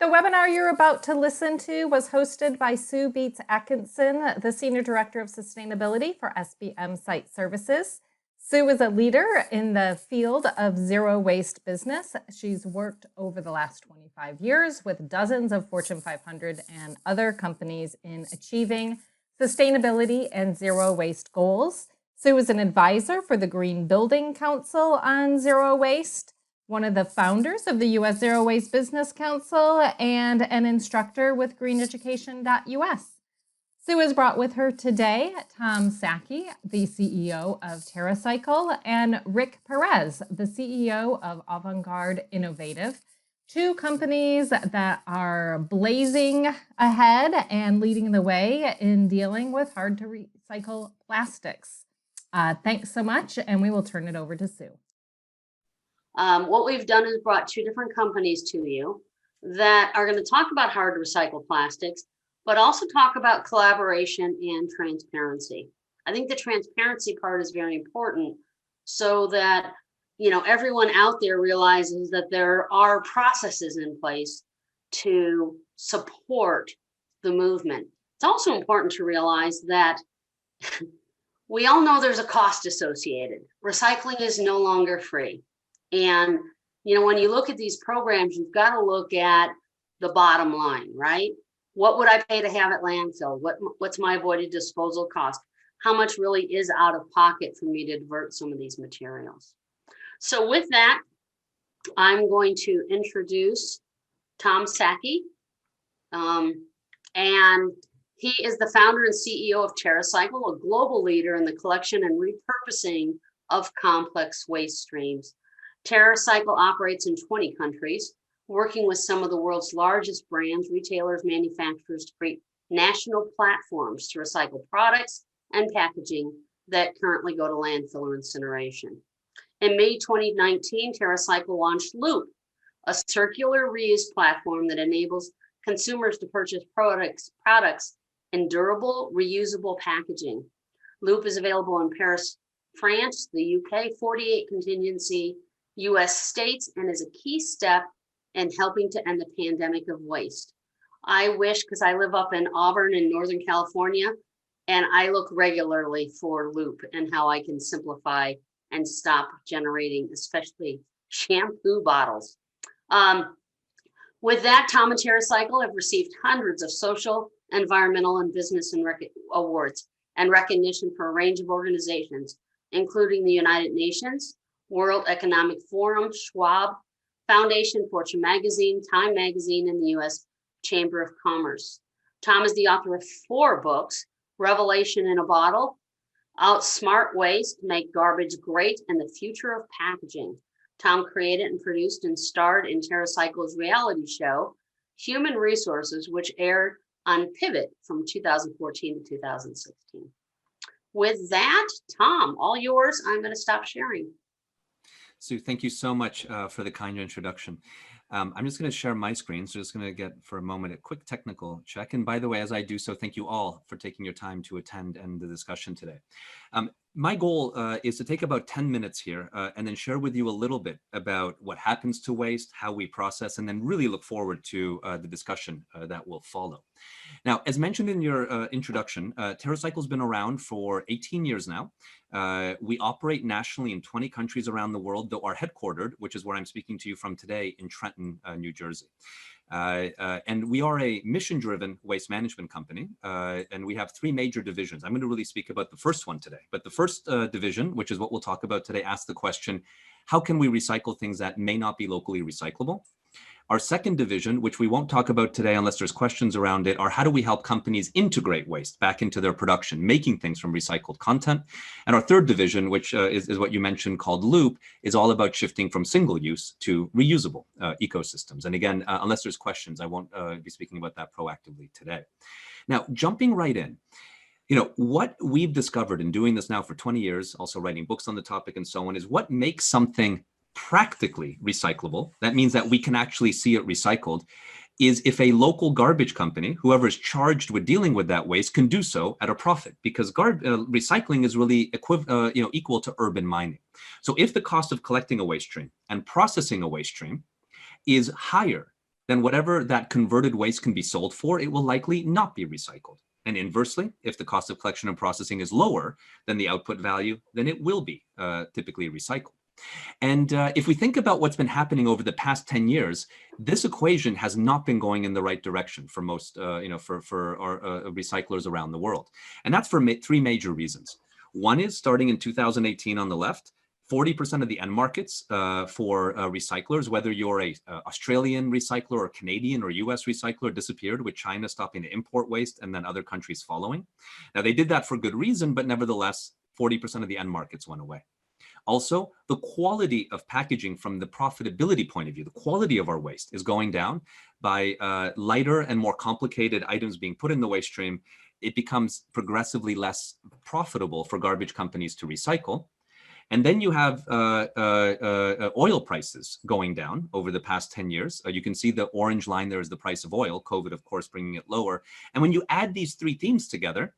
The webinar you're about to listen to was hosted by Sue Beats Atkinson, the Senior Director of Sustainability for SBM Site Services. Sue is a leader in the field of zero waste business. She's worked over the last 25 years with dozens of Fortune 500 and other companies in achieving sustainability and zero waste goals. Sue is an advisor for the Green Building Council on zero waste, one of the founders of the U.S. Zero Waste Business Council, and an instructor with greeneducation.us. Sue has brought with her today Tom Szaky, the CEO of Terracycle, and Rick Perez, the CEO of Avangard Innovative, two companies that are blazing ahead and leading the way in dealing with hard-to-recycle plastics. Thanks so much, and we will turn it over to Sue. What we've done is brought two different companies to you that are going to talk about hard to recycle plastics, but also talk about collaboration and transparency. I think the transparency part is very important so that everyone out there realizes that there are processes in place to support the movement. It's also important to realize that we all know there's a cost associated. Recycling is no longer free. And, when you look at these programs, you've got to look at the bottom line, right? What would I pay to have at landfill? What's my avoided disposal cost? How much really is out of pocket for me to divert some of these materials? So with that, I'm going to introduce Tom Szaky. And he is the founder and CEO of Terracycle, a global leader in the collection and repurposing of complex waste streams. Terracycle operates in 20 countries, working with some of the world's largest brands, retailers, manufacturers to create national platforms to recycle products and packaging that currently go to landfill or incineration. In May 2019, Terracycle launched Loop, a circular reuse platform that enables consumers to purchase products in durable, reusable packaging. Loop is available in Paris, France, the UK, 48 contingency US states, and is a key step in helping to end the pandemic of waste. I wish, because I live up in Auburn in Northern California, and I look regularly for Loop and how I can simplify and stop generating, especially shampoo bottles. With that, Tom and Terracycle have received hundreds of social, environmental, and business awards and recognition for a range of organizations, including the United Nations, World Economic Forum, Schwab Foundation, Fortune Magazine, Time Magazine, and the U.S. Chamber of Commerce. Tom is the author of 4 books: Revelation in a Bottle, Outsmart Waste, Make Garbage Great, and The Future of Packaging. Tom created and produced and starred in Terracycle's reality show, Human Resources, which aired on Pivot from 2014 to 2016. With that, Tom, all yours. I'm going to stop sharing. Sue, thank you so much for the kind introduction. I'm just going to share my screen. So just going to get for a moment a quick technical check. And by the way, as I do so, thank you all for taking your time to attend and the discussion today. My goal is to take about 10 minutes here and then share with you a little bit about what happens to waste, how we process, and then really look forward to the discussion that will follow. Now, as mentioned in your introduction, Terracycle's been around for 18 years now. We operate nationally in 20 countries around the world, though are headquartered, which is where I'm speaking to you from today, in Trenton, New Jersey. And we are a mission-driven waste management company, and we have 3 major divisions. I'm going to really speak about the first one today. But the first division, which is what we'll talk about today, asks the question, how can we recycle things that may not be locally recyclable? Our second division, which we won't talk about today unless there's questions around it, are how do we help companies integrate waste back into their production, making things from recycled content. And our third division, which is what you mentioned, called Loop, is all about shifting from single use to reusable ecosystems. And again, unless there's questions, I won't be speaking about that proactively today. Now, jumping right in, what we've discovered in doing this now for 20 years, also writing books on the topic and so on, is what makes something practically recyclable, that means that we can actually see it recycled, is if a local garbage company, whoever is charged with dealing with that waste, can do so at a profit, because recycling is really equal to urban mining. So if the cost of collecting a waste stream and processing a waste stream is higher then whatever that converted waste can be sold for, it will likely not be recycled. And inversely, if the cost of collection and processing is lower than the output value, then it will be typically recycled. And if we think about what's been happening over the past 10 years, this equation has not been going in the right direction for most, for our recyclers around the world. And that's for three major reasons. One is starting in 2018 on the left, 40% of the end markets for recyclers, whether you're a Australian recycler or Canadian or US recycler, disappeared, with China stopping to import waste and then other countries following. Now, they did that for good reason, but nevertheless, 40% of the end markets went away. Also, the quality of packaging from the profitability point of view, the quality of our waste is going down by lighter and more complicated items being put in the waste stream. It becomes progressively less profitable for garbage companies to recycle. And then you have oil prices going down over the past 10 years. You can see the orange line there is the price of oil, COVID, of course, bringing it lower. And when you add these three themes together,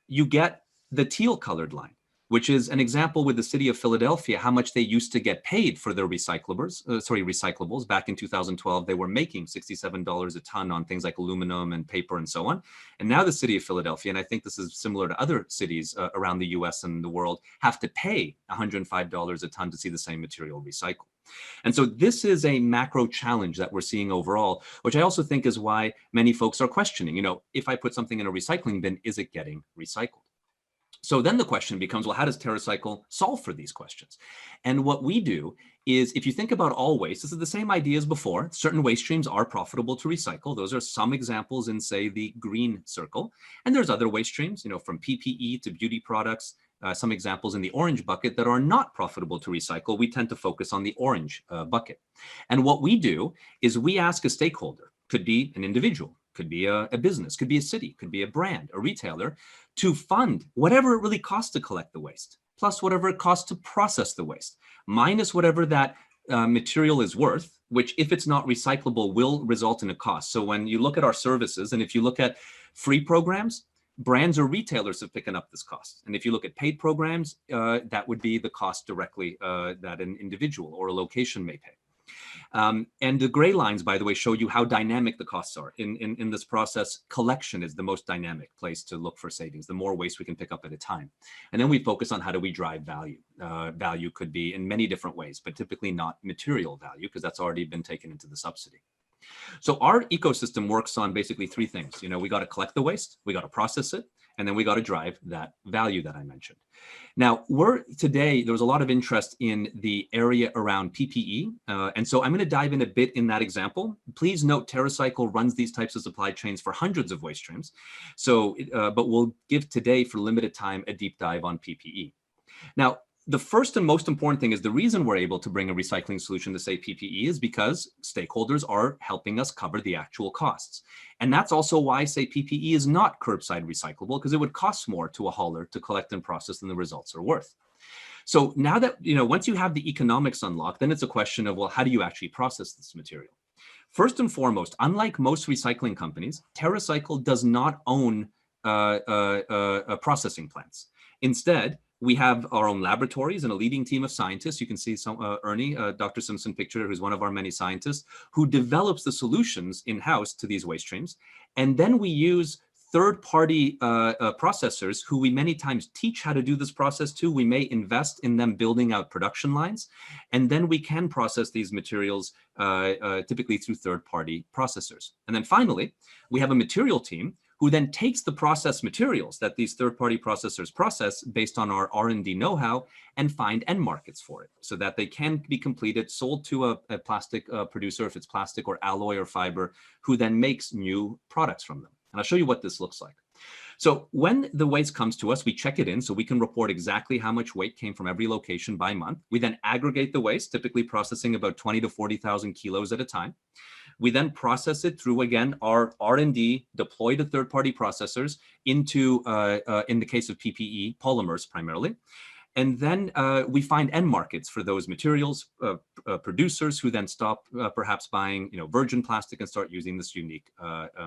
you get the teal colored line, which is an example with the city of Philadelphia, how much they used to get paid for their recyclables. Back in 2012, they were making $67 a ton on things like aluminum and paper and so on. And now the city of Philadelphia, and I think this is similar to other cities around the US and the world, have to pay $105 a ton to see the same material recycled. And so this is a macro challenge that we're seeing overall, which I also think is why many folks are questioning, if I put something in a recycling bin, is it getting recycled? So then the question becomes, well, how does Terracycle solve for these questions? And what we do is, if you think about all waste, this is the same idea as before. Certain waste streams are profitable to recycle. Those are some examples in, say, the green circle. And there's other waste streams, from PPE to beauty products, some examples in the orange bucket that are not profitable to recycle. We tend to focus on the orange bucket. And what we do is we ask a stakeholder, could be an individual, could be a business, could be a city, could be a brand, a retailer, to fund whatever it really costs to collect the waste, plus whatever it costs to process the waste, minus whatever that material is worth, which, if it's not recyclable, will result in a cost. So when you look at our services, and if you look at free programs, brands or retailers have picking up this cost. And if you look at paid programs, that would be the cost directly that an individual or a location may pay. And the gray lines, by the way, show you how dynamic the costs are. In this process, collection is the most dynamic place to look for savings, the more waste we can pick up at a time. And then we focus on how do we drive value. Value could be in many different ways, but typically not material value, because that's already been taken into the subsidy. So our ecosystem works on basically three things. We got to collect the waste, we got to process it, and then we got to drive that value that I mentioned. Now, today, there was a lot of interest in the area around PPE. And so I'm going to dive in a bit in that example. Please note, Terracycle runs these types of supply chains for hundreds of waste streams. So, but we'll give today, for limited time, a deep dive on PPE. Now, the first and most important thing is the reason we're able to bring a recycling solution to, say, PPE is because stakeholders are helping us cover the actual costs. And that's also why, say, PPE is not curbside recyclable, because it would cost more to a hauler to collect and process than the results are worth. So now that, once you have the economics unlocked, then it's a question of, well, how do you actually process this material? First and foremost, unlike most recycling companies, Terracycle does not own processing plants. Instead, we have our own laboratories and a leading team of scientists. You can see Ernie, Dr. Simpson picture, who's one of our many scientists, who develops the solutions in-house to these waste streams. And then we use third-party processors who we many times teach how to do this process to. We may invest in them building out production lines, and then we can process these materials typically through third-party processors. And then finally, we have a material team who then takes the processed materials that these third-party processors process based on our R&D know-how and find end markets for it, so that they can be completed, sold to a plastic producer, if it's plastic or alloy or fiber, who then makes new products from them. And I'll show you what this looks like. So when the waste comes to us, we check it in so we can report exactly how much weight came from every location by month. We then aggregate the waste, typically processing about 20 to 40,000 kilos at a time. We then process it through, again, our R&D deployed to third-party processors into, in the case of PPE, polymers primarily. And then we find end markets for those materials, producers who then stop perhaps buying virgin plastic and start using this unique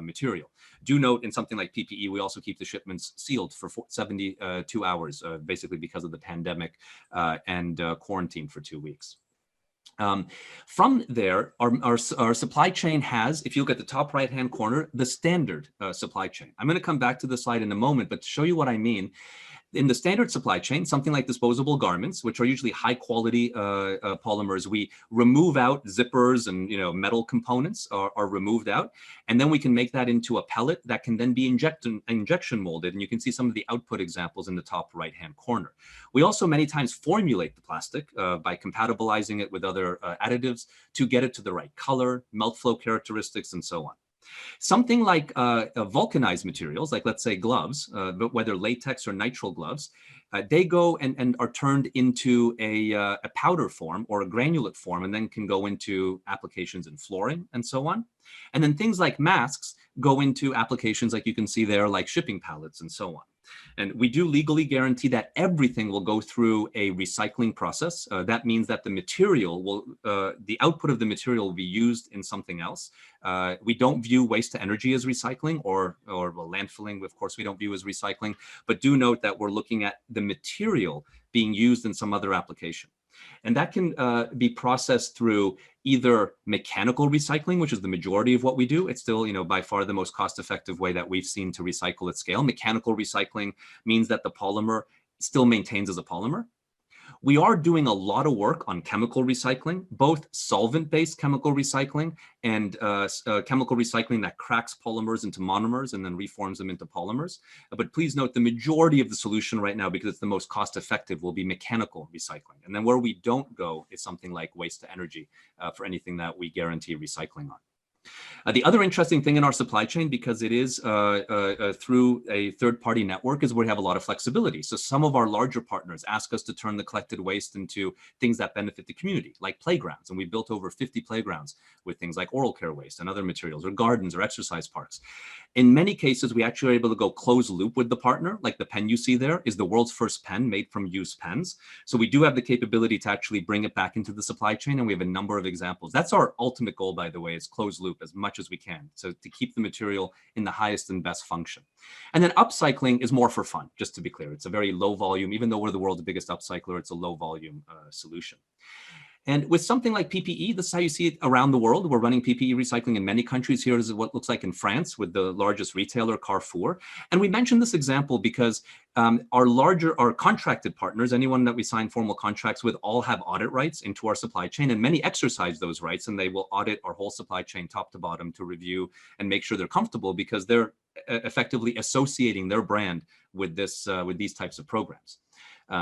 material. Do note, in something like PPE, we also keep the shipments sealed for 72 hours, basically because of the pandemic, and quarantine for 2 weeks. From there, our supply chain has, if you look at the top right-hand corner, the standard supply chain. I'm going to come back to the slide in a moment, but to show you what I mean, in the standard supply chain, something like disposable garments, which are usually high quality polymers, we remove out zippers and metal components are removed out, and then we can make that into a pellet that can then be injection molded. And you can see some of the output examples in the top right hand corner. We also many times formulate the plastic by compatibilizing it with other additives to get it to the right color, melt flow characteristics, and so on. Something like vulcanized materials, like let's say gloves, but whether latex or nitrile gloves, they go and are turned into a powder form or a granulate form, and then can go into applications in flooring and so on. And then things like masks go into applications like you can see there, like shipping pallets and so on. And we do legally guarantee that everything will go through a recycling process. That means that the material will, the output of the material will be used in something else. We don't view waste to energy as recycling, or well, landfilling, of course, we don't view as recycling, but do note that we're looking at the material being used in some other application. And that can be processed through either mechanical recycling, which is the majority of what we do. It's still, by far the most cost-effective way that we've seen to recycle at scale. Mechanical recycling means that the polymer still maintains as a polymer. We are doing a lot of work on chemical recycling, both solvent-based chemical recycling and chemical recycling that cracks polymers into monomers and then reforms them into polymers. But please note the majority of the solution right now, because it's the most cost-effective, will be mechanical recycling. And then where we don't go is something like waste to energy for anything that we guarantee recycling on. The other interesting thing in our supply chain, because it is through a third-party network, is where we have a lot of flexibility. So some of our larger partners ask us to turn the collected waste into things that benefit the community, like playgrounds. And we built over 50 playgrounds with things like oral care waste and other materials, or gardens or exercise parks. In many cases, we actually are able to go closed loop with the partner. Like the pen you see there is the world's first pen made from used pens. So we do have the capability to actually bring it back into the supply chain, and we have a number of examples. That's our ultimate goal, by the way, is closed loop as much as we can, so to keep the material in the highest and best function. And then upcycling is more for fun, just to be clear. It's a very low volume, even though we're the world's biggest upcycler, it's a low volume solution. And with something like PPE, this is how you see it around the world. We're running PPE recycling in many countries. Here is what it looks like in France with the largest retailer, Carrefour. And we mentioned this example because our contracted partners, anyone that we sign formal contracts with, all have audit rights into our supply chain, and many exercise those rights, and they will audit our whole supply chain top to bottom to review and make sure they're comfortable, because they're effectively associating their brand with these types of programs.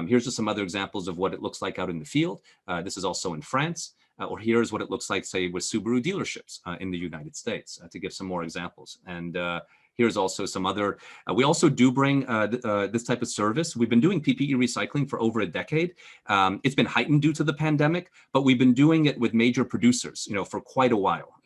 Here's just some other examples of what it looks like out in the field. This is also in France, or here's what it looks like, say, with Subaru dealerships in the United States, to give some more examples. And here's also some other, we also do bring this type of service. We've been doing PPE recycling for over a decade. It's been heightened due to the pandemic, but we've been doing it with major producers, for quite a while,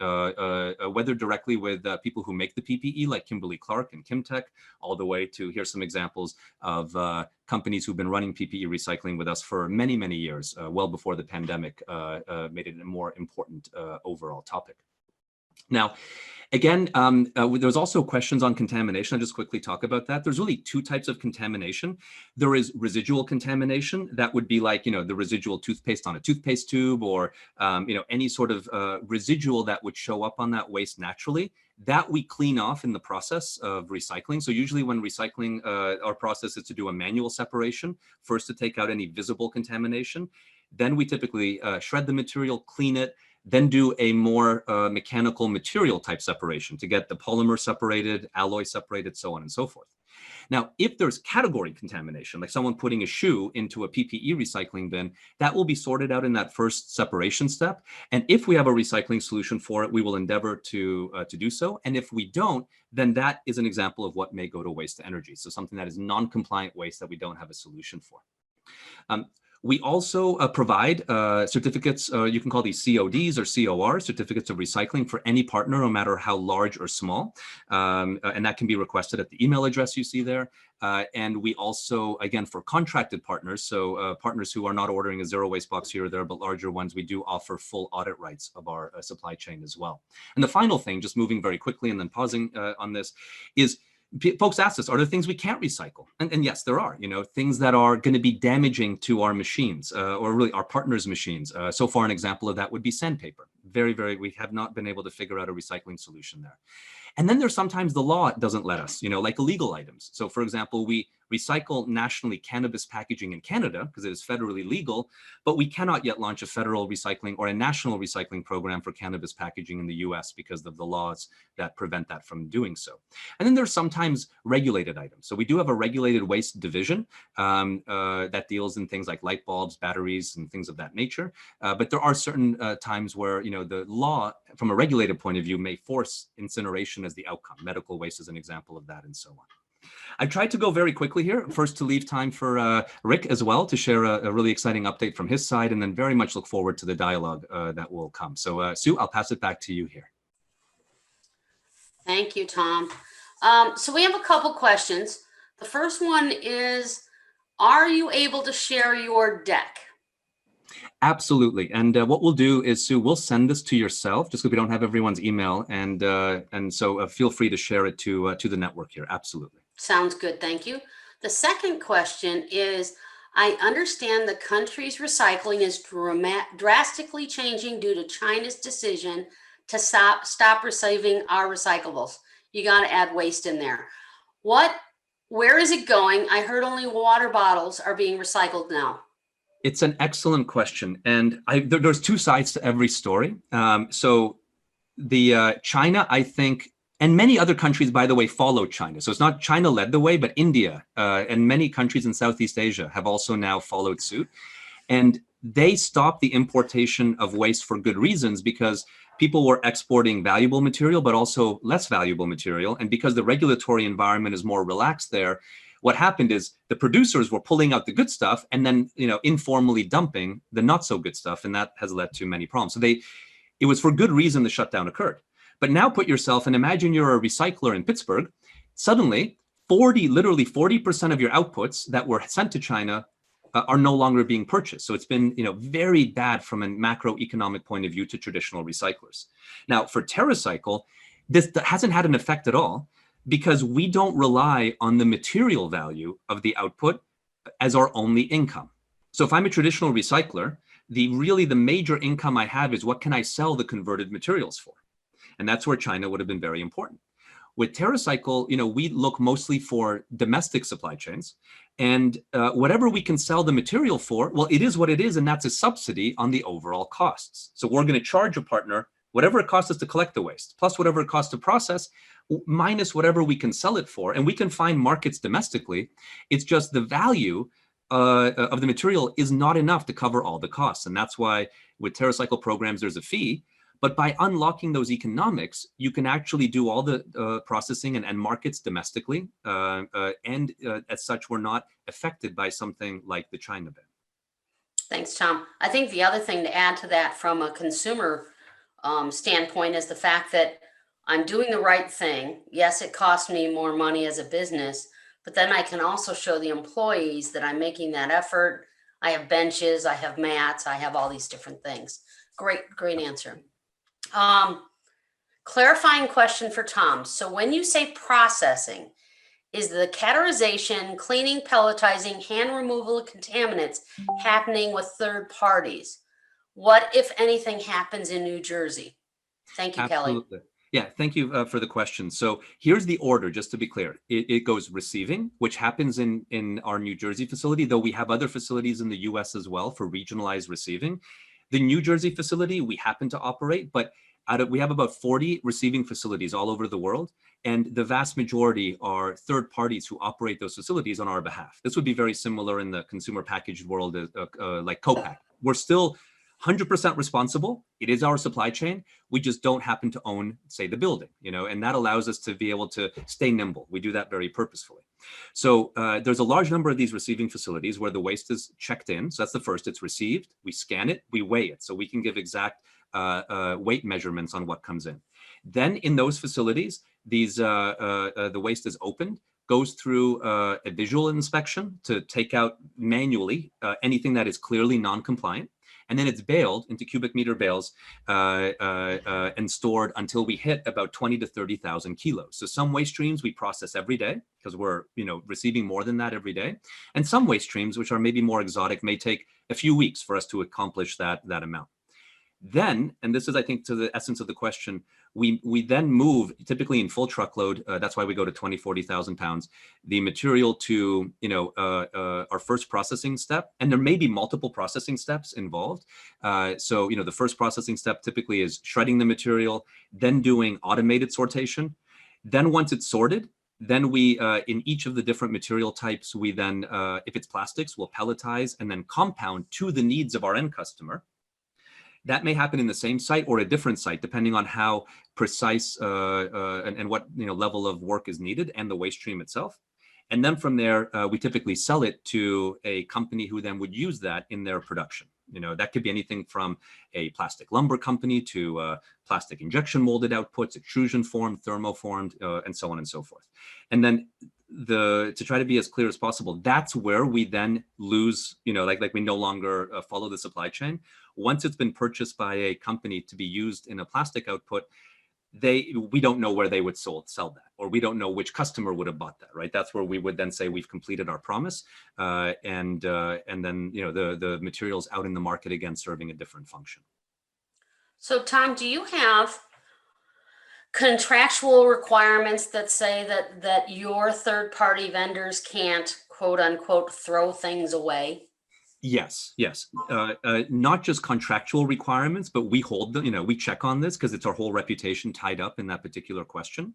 whether directly with people who make the PPE like Kimberly-Clark and Kimtech, all the way to, here's some examples of companies who've been running PPE recycling with us for many, many years, well before the pandemic made it a more important overall topic. Now, again, there's also questions on contamination. I'll just quickly talk about that. There's really two types of contamination. There is residual contamination. That would be like, the residual toothpaste on a toothpaste tube, or, any sort of residual that would show up on that waste naturally. That we clean off in the process of recycling. So usually when recycling, our process is to do a manual separation, first to take out any visible contamination. Then we typically shred the material, clean it, then do a more mechanical material type separation to get the polymer separated, alloy separated, so on and so forth. Now, if there's category contamination, like someone putting a shoe into a PPE recycling bin, that will be sorted out in that first separation step. And if we have a recycling solution for it, we will endeavor to do so. And if we don't, then that is an example of what may go to waste to energy. So something that is non-compliant waste that we don't have a solution for. We also provide certificates, you can call these CODs or CORs, certificates of recycling, for any partner, no matter how large or small. And that can be requested at the email address you see there. And we also, again, for contracted partners, so partners who are not ordering a zero waste box here or there, but larger ones, we do offer full audit rights of our supply chain as well. And the final thing, just moving very quickly and then pausing on this, is Folks ask us, are there things we can't recycle? And yes, there are, things that are going to be damaging to our machines or really our partners' machines. So far, an example of that would be sandpaper. We have not been able to figure out a recycling solution there. And then there's sometimes the law doesn't let us, like illegal items. So for example, we recycle nationally cannabis packaging in Canada because it is federally legal, but we cannot yet launch a federal recycling or a national recycling program for cannabis packaging in the US because of the laws that prevent that from doing so. And then there's sometimes regulated items. So we do have a regulated waste division that deals in things like light bulbs, batteries, and things of that nature. But there are certain times where, the law from a regulated point of view may force incineration as the outcome. Medical waste is an example of that and so on. I tried to go very quickly here, first to leave time for Rick as well to share a really exciting update from his side, and then very much look forward to the dialogue that will come. So Sue, I'll pass it back to you here. Thank you, Tom. So we have a couple questions. The first one is, are you able to share your deck? Absolutely. And what we'll do is, Sue, we'll send this to yourself just because we don't have everyone's email. And so feel free to share it to the network here. Absolutely. Sounds good. Thank you. The second question is, I understand the country's recycling is drastically changing due to China's decision to stop receiving our recyclables. You got to add waste in there. Where is it going? I heard only water bottles are being recycled now. It's an excellent question. And there's two sides to every story. So the China, I think, and many other countries, by the way, follow China. So it's not China led the way, but India and many countries in Southeast Asia have also now followed suit. And they stopped the importation of waste for good reasons, because people were exporting valuable material, but also less valuable material. And because the regulatory environment is more relaxed there, what happened is the producers were pulling out the good stuff and then, informally dumping the not so good stuff. And that has led to many problems. So it was for good reason the shutdown occurred. But now put yourself and imagine you're a recycler in Pittsburgh. Suddenly, literally 40% of your outputs that were sent to China are no longer being purchased. So it's been, very bad from a macroeconomic point of view to traditional recyclers. Now, for Terracycle, this hasn't had an effect at all, because we don't rely on the material value of the output as our only income. So if I'm a traditional recycler, the major income I have is what can I sell the converted materials for? And that's where China would have been very important. With Terracycle, we look mostly for domestic supply chains, and whatever we can sell the material for, well, it is what it is, and that's a subsidy on the overall costs. So we're going to charge a partner whatever it costs us to collect the waste, plus whatever it costs to process, minus whatever we can sell it for. And we can find markets domestically. It's just the value of the material is not enough to cover all the costs. And that's why with Terracycle programs, there's a fee. But by unlocking those economics, you can actually do all the processing and markets domestically. And as such, we're not affected by something like the China ban. Thanks, Tom. I think the other thing to add to that from a consumer standpoint is the fact that I'm doing the right thing. Yes, it costs me more money as a business, but then I can also show the employees that I'm making that effort. I have benches, I have mats, I have all these different things. Great answer. Clarifying question for Tom. So when you say processing, is the categorization, cleaning, pelletizing, hand removal of contaminants happening with third parties? What, if anything, happens in New Jersey? Thank you, Absolutely. Kelly. Yeah, thank you for the question. So here's the order, just to be clear. It goes receiving, which happens in our New Jersey facility, though we have other facilities in the US as well for regionalized receiving. The New Jersey facility we happen to operate, but we have about 40 receiving facilities all over the world, and the vast majority are third parties who operate those facilities on our behalf. This would be very similar in the consumer packaged world, like co-pack. We're still 100% responsible. It is our supply chain. We just don't happen to own, say, the building, and that allows us to be able to stay nimble. We do that very purposefully. So there's a large number of these receiving facilities where the waste is checked in. So that's the first. It's received. We scan it. We weigh it. So we can give exact weight measurements on what comes in. Then in those facilities, the waste is opened, goes through a visual inspection to take out manually anything that is clearly non-compliant. And then it's baled into cubic meter bales and stored until we hit about 20 to 30,000 kilos. So some waste streams we process every day because we're receiving more than that every day. And some waste streams, which are maybe more exotic, may take a few weeks for us to accomplish that amount. Then, and this is, I think, to the essence of the question, we then move, typically in full truckload, that's why we go to 20, 40,000 pounds, the material to, our first processing step. And there may be multiple processing steps involved. So, the first processing step typically is shredding the material, then doing automated sortation. Then once it's sorted, then we, in each of the different material types, we then, if it's plastics, we'll pelletize and then compound to the needs of our end customer. That may happen in the same site or a different site, depending on how precise and what level of work is needed and the waste stream itself. And then from there, we typically sell it to a company who then would use that in their production. That could be anything from a plastic lumber company to plastic injection molded outputs, extrusion formed, thermoformed, and so on and so forth. And then to try to be as clear as possible, that's where we then lose, like we no longer follow the supply chain. Once it's been purchased by a company to be used in a plastic output, we don't know where they would sell that, or we don't know which customer would have bought that, right? That's where we would then say we've completed our promise, and then the material's out in the market again, serving a different function. So Tom, do you have contractual requirements that say that your third-party vendors can't, quote unquote, throw things away? Yes. Not just contractual requirements, but we hold them, we check on this because it's our whole reputation tied up in that particular question.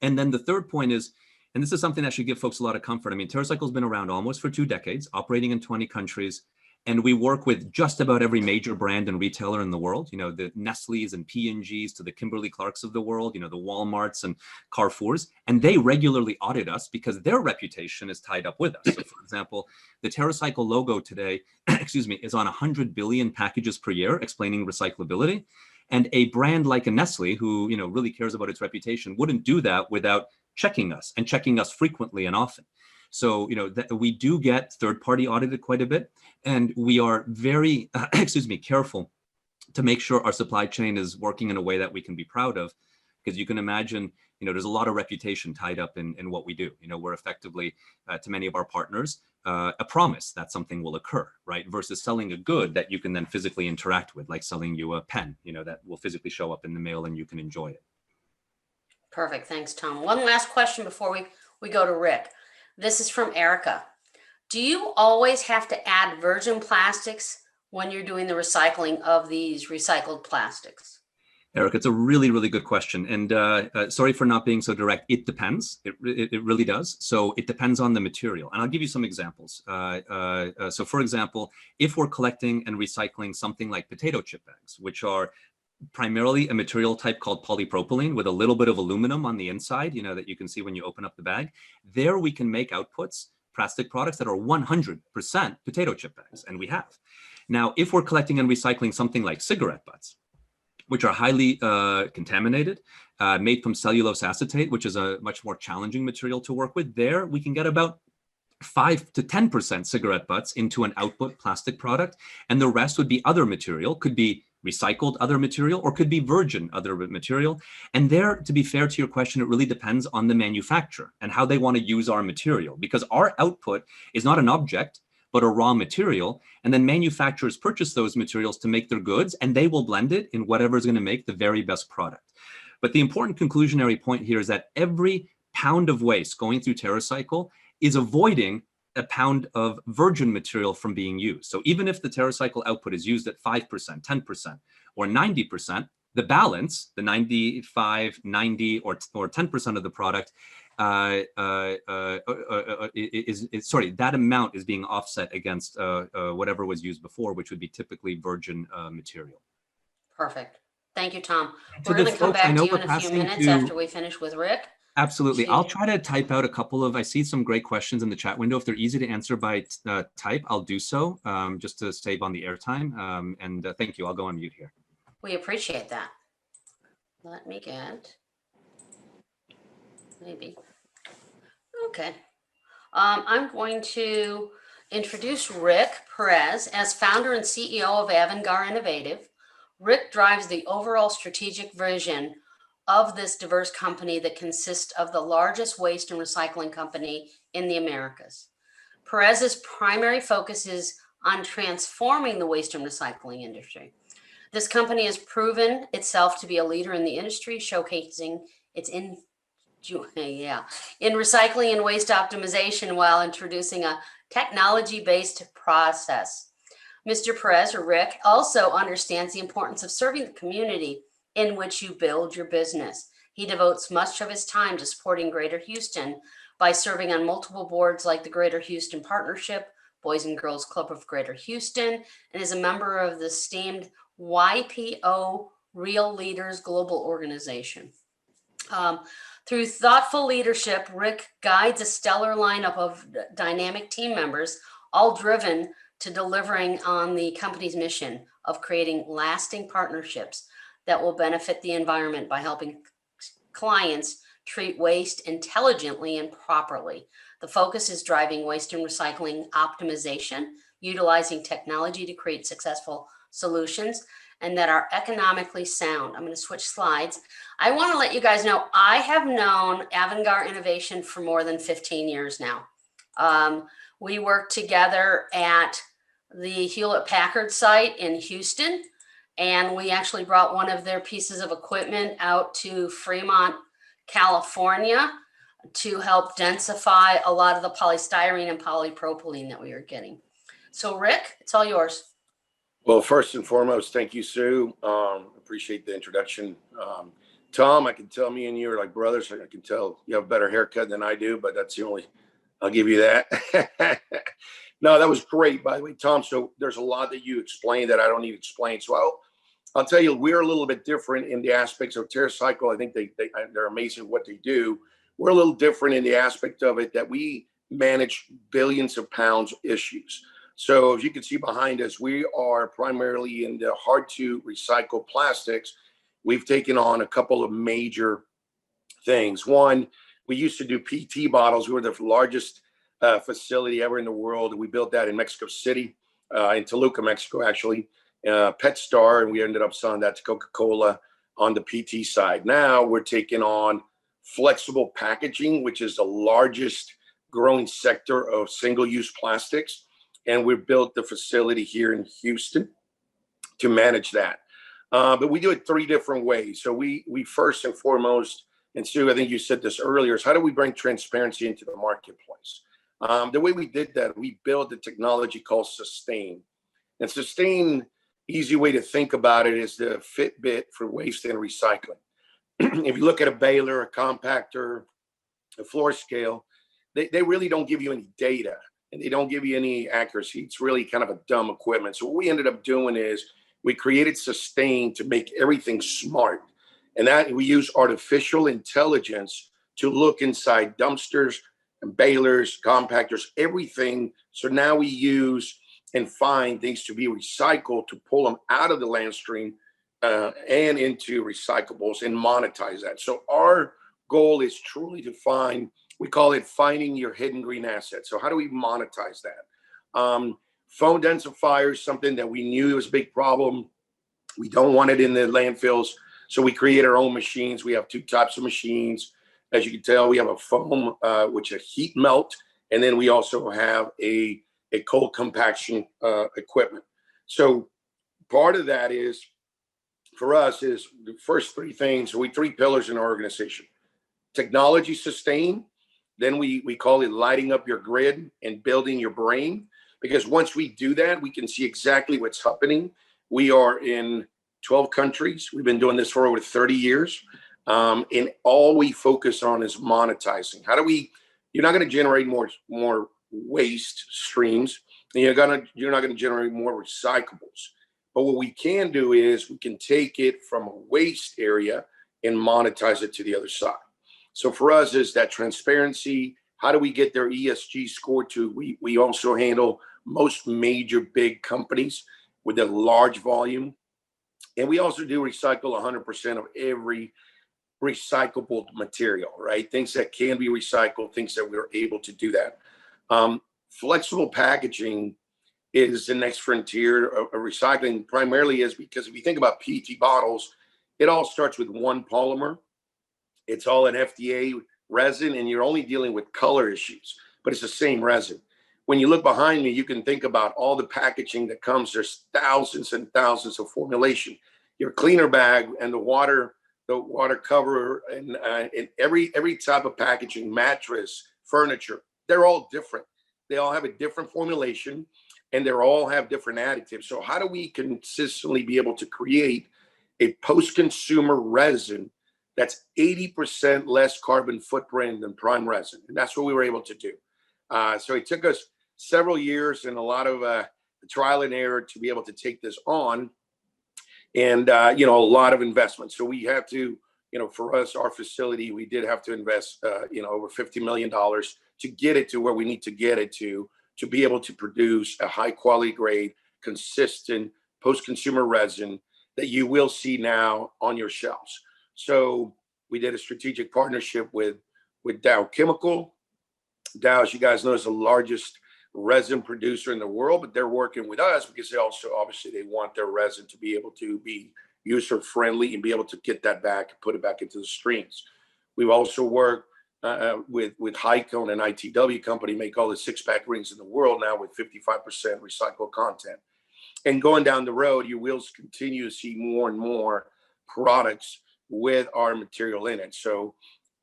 And then the third point is, and this is something that should give folks a lot of comfort. I mean, Terracycle's been around almost for 2 decades, operating in 20 countries. And we work with just about every major brand and retailer in the world, the Nestle's and P&G's to the Kimberly-Clarks of the world, the Walmarts and Carrefours. And they regularly audit us because their reputation is tied up with us. So for example, the Terracycle logo today, is on 100 billion packages per year explaining recyclability. And a brand like a Nestle, who really cares about its reputation, wouldn't do that without checking us and checking us frequently and often. So, we do get third-party audited quite a bit, and we are very, careful to make sure our supply chain is working in a way that we can be proud of, because you can imagine, there's a lot of reputation tied up in what we do. We're effectively, to many of our partners, a promise that something will occur, right? Versus selling a good that you can then physically interact with, like selling you a pen, that will physically show up in the mail and you can enjoy it. Perfect. Thanks, Tom. One last question before we go to Rick. This is from Erica. Do you always have to add virgin plastics when you're doing the recycling of these recycled plastics? Eric, it's a really, really good question. And sorry for not being so direct. It depends. It really does. So it depends on the material. And I'll give you some examples. So for example, if we're collecting and recycling something like potato chip bags, which are primarily a material type called polypropylene with a little bit of aluminum on the inside, that you can see when you open up the bag, there we can make outputs, plastic products that are 100% potato chip bags, and we have. Now, if we're collecting and recycling something like cigarette butts, which are highly contaminated, made from cellulose acetate, which is a much more challenging material to work with, there we can get about 5 to 10% cigarette butts into an output plastic product, and the rest would be other material, could be recycled other material, or could be virgin other material. And there, to be fair to your question, it really depends on the manufacturer and how they want to use our material, because our output is not an object, but a raw material. And then manufacturers purchase those materials to make their goods, and they will blend it in whatever is going to make the very best product. But the important conclusionary point here is that every pound of waste going through Terracycle is avoiding a pound of virgin material from being used. So even if the Terracycle output is used at 5%, 10%, or 90%, the balance, the 95, 90, or 10% of the product, that amount is being offset against whatever was used before, which would be typically virgin material. Perfect. Thank you, Tom. So We're going to come folks, back to you in a few minutes after we finish with Rick. Absolutely. I'll try to type out a couple of, I see some great questions in the chat window. If they're easy to answer by type, I'll do so, just to save on the airtime. And thank you. I'll go on mute here. We appreciate that. Let me get, maybe. Okay. I'm going to introduce Rick Perez as founder and CEO of Avangard Innovative. Rick drives the overall strategic vision of this diverse company that consists of the largest waste and recycling company in the Americas. Perez's primary focus is on transforming the waste and recycling industry. This company has proven itself to be a leader in the industry, showcasing its in recycling and waste optimization while introducing a technology-based process. Mr. Perez, or Rick, also understands the importance of serving the community in which you build your business. He devotes much of his time to supporting Greater Houston by serving on multiple boards like the Greater Houston Partnership, Boys and Girls Club of Greater Houston, and is a member of the esteemed YPO Real Leaders Global Organization. Through thoughtful leadership, Rick guides a stellar lineup of dynamic team members, all driven to delivering on the company's mission of creating lasting partnerships that will benefit the environment by helping clients treat waste intelligently and properly. The focus is driving waste and recycling optimization, utilizing technology to create successful solutions, and that are economically sound. I'm going to switch slides. I want to let you guys know I have known Avangard Innovation for more than 15 years now. We worked together at the Hewlett-Packard site in Houston, and we actually brought one of their pieces of equipment out to Fremont, California, to help densify a lot of the polystyrene and polypropylene that we were getting. So Rick, it's all yours. Well, first and foremost, thank you, Sue. Appreciate the introduction. Tom, I can tell me and you are like brothers. I can tell you have a better haircut than I do, but that's the only, I'll give you that. No, that was great, by the way, Tom. So there's a lot that you explained that I don't need to explain. So I'll tell you, we're a little bit different in the aspects of Terracycle. I think they're amazing at what they do. We're a little different in the aspect of it that we manage billions of pounds issues. So as you can see behind us, we are primarily in the hard to recycle plastics. We've taken on a couple of major things. One, we used to do PET bottles. We were the largest facility ever in the world. We built that in Mexico City, in Toluca, Mexico, actually. PetStar, and we ended up selling that to Coca-Cola on the PET side. Now we're taking on flexible packaging, which is the largest growing sector of single-use plastics. And we've built the facility here in Houston to manage that. But we do it 3 different ways. So we first and foremost, and Sue, I think you said this earlier, is how do we bring transparency into the marketplace? The way we did that, we built a technology called Sustain. And Sustain, easy way to think about it is the Fitbit for waste and recycling. If you look at a baler, a compactor, a floor scale, they really don't give you any data and they don't give you any accuracy. It's really kind of a dumb equipment. So what we ended up doing is we created Sustain to make everything smart. And that we use artificial intelligence to look inside dumpsters and balers, compactors, everything. So now we use and find things to be recycled to pull them out of the land stream and into recyclables and monetize that. So our goal is truly to find, we call it finding your hidden green asset. So how do we monetize that? Foam densifiers, something that we knew was a big problem. We don't want it in the landfills. So we create our own machines. We have 2 types of machines. As you can tell, we have a foam, which is heat melt. And then we also have a cold compaction equipment. So part of that is, for us, is the first 3 things. So 3 pillars in our organization. Technology Sustain. Then we call it lighting up your grid and building your brain. Because once we do that, we can see exactly what's happening. We are in 12 countries. We've been doing this for over 30 years. And all we focus on is monetizing. How do we, you're not going to generate more waste streams, and you're not going to generate more recyclables. But what we can do is we can take it from a waste area and monetize it to the other side. So for us is that transparency. How do we get their ESG score to? We also handle most major big companies with a large volume. And we also do recycle 100% of every recyclable material, right? Things that can be recycled, things that we're able to do that. flexible packaging is the next frontier of recycling. Primarily is because if you think about PET bottles, it all starts with one polymer. It's all an FDA resin, and you're only dealing with color issues, but it's the same resin. When you look behind me, you can think about all the packaging that comes. There's thousands and thousands of formulation. Your cleaner bag and the water cover, and every type of packaging, mattress, furniture, they're all different. They all have a different formulation, and they all have different additives. So how do we consistently be able to create a post-consumer resin that's 80% less carbon footprint than prime resin? And that's what we were able to do. So it took us several years and a lot of trial and error to be able to take this on, and a lot of investment. So we have to, for us, our facility, we did have to invest, over $50 million to get it to where we need to get it to be able to produce a high quality grade, consistent post-consumer resin that you will see now on your shelves. So we did a strategic partnership with Dow Chemical. Dow, as you guys know, is the largest resin producer in the world, but they're working with us because they also, obviously, they want their resin to be able to be user friendly and be able to get that back and put it back into the streams. We've also worked with Hycone, an ITW company, make all the 6-pack rings in the world now with 55% recycled content. And going down the road, you will continue to see more and more products with our material in it. So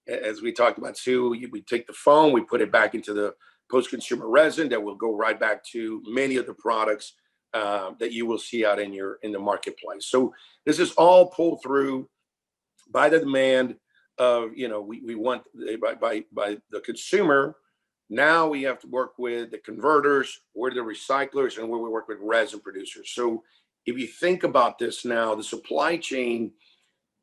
as we talked about, Sue, we take the foam, we put it back into the post-consumer resin that will go right back to many of the products that you will see out in the marketplace. So this is all pulled through by the demand of, we want by the consumer. Now we have to work with the converters, or the recyclers, and where we work with resin producers. So if you think about this now, the supply chain,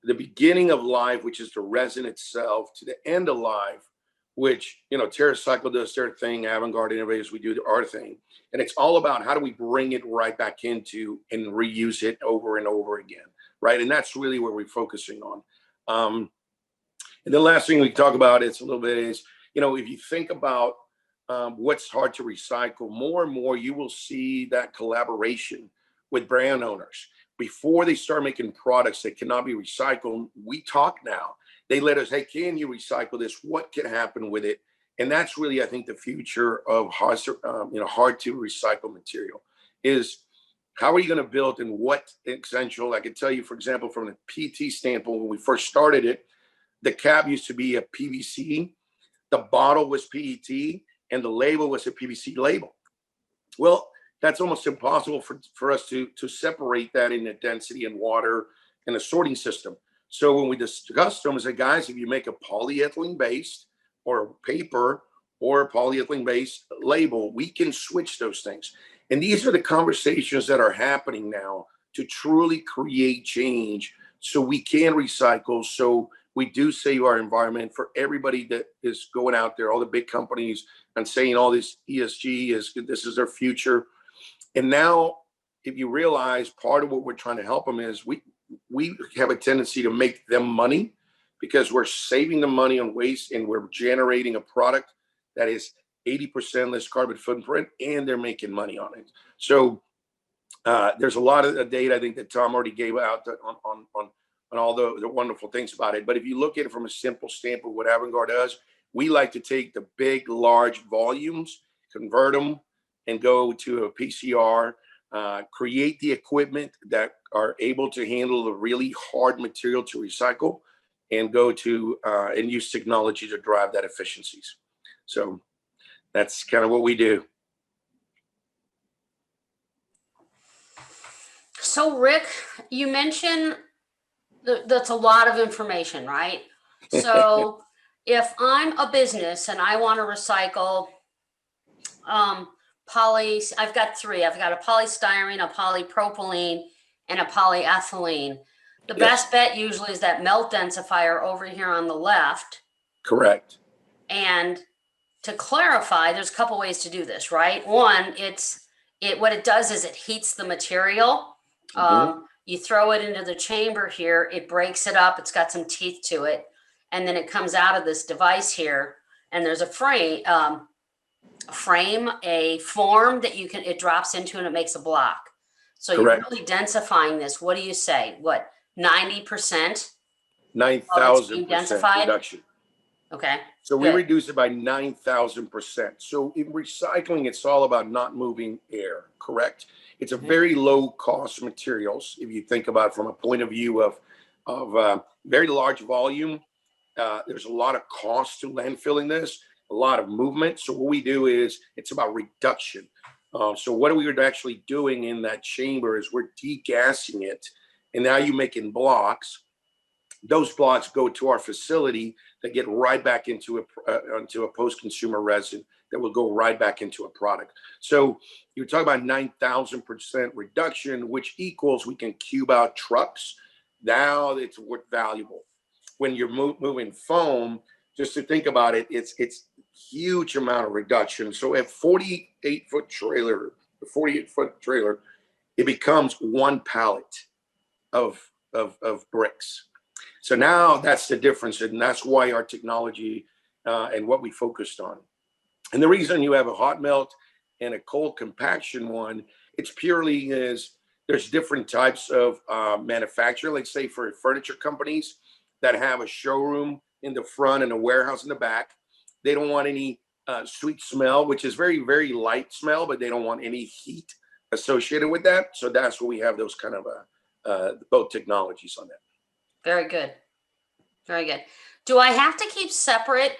the beginning of life, which is the resin itself, to the end of life, which, Terracycle does their thing, Avangard Innovators, we do our thing. And it's all about how do we bring it right back into and reuse it over and over again, right? And that's really where we're focusing on. And the last thing we talk about is if you think about what's hard to recycle, more and more you will see that collaboration with brand owners. Before they start making products that cannot be recycled, we talk now. They let us, hey, can you recycle this? What can happen with it? And that's really, I think, the future of hard to recycle material is how are you going to build and what essential? I can tell you, for example, from the PET standpoint, when we first started it, the cap used to be a PVC, the bottle was PET, and the label was a PVC label. Well, that's almost impossible for us to separate that in the density and water and a sorting system. So when we discussed them, we said, guys, if you make a polyethylene based or paper or a polyethylene based label, we can switch those things. And these are the conversations that are happening now to truly create change so we can recycle. So we do save our environment for everybody that is going out there, all the big companies, and saying all this ESG this is their future. And now, if you realize part of what we're trying to help them is we have a tendency to make them money because we're saving them money on waste and we're generating a product that is 80% less carbon footprint and they're making money on it. So there's a lot of data I think that Tom already gave out on all the wonderful things about it. But if you look at it from a simple standpoint, what Avangard does, we like to take the big, large volumes, convert them, and go to a PCR, create the equipment that are able to handle the really hard material to recycle, and go to and use technology to drive that efficiencies. So that's kind of what we do. So Rick, you mentioned that's a lot of information, right? So if I'm a business and I want to recycle I've got three. I've got a polystyrene, a polypropylene, and a polyethylene. The best bet usually is that melt densifier over here on the left. Correct. And to clarify, there's a couple ways to do this, right? One, what it does is it heats the material. You throw it into the chamber here, it breaks it up, it's got some teeth to it, and then it comes out of this device here, and there's a frame, frame, a form that it drops into and it makes a block. So Correct. you're really densifying this. What do you say? What, 90%? 9,000% reduction. Okay. So we good. reduce it by 9,000%. So in recycling, it's all about not moving air, correct? It's a very low cost materials. If you think about it from a point of view of very large volume, there's a lot of cost to landfilling this, a lot of movement. So what we do is it's about reduction. So what we are actually doing in that chamber is we're degassing it, and now you're making blocks. Those blocks go to our facility that get right back into a post-consumer resin that will go right back into a product. So you're talking about 9,000% reduction, which equals we can cube out trucks. Now it's worth valuable. When you're moving foam, just to think about it, it's huge amount of reduction. So at 48-foot trailer, the 48-foot trailer, it becomes one pallet of bricks. So now that's the difference, and that's why our technology and what we focused on. And the reason you have a hot melt and a cold compaction one, it's purely is there's different types of manufacturer. Let's say for furniture companies that have a showroom in the front and a warehouse in the back, they don't want any sweet smell, which is very, very light smell, but they don't want any heat associated with that. So that's where we have those kind of both technologies on that. Very good. Very good. Do I have to keep separate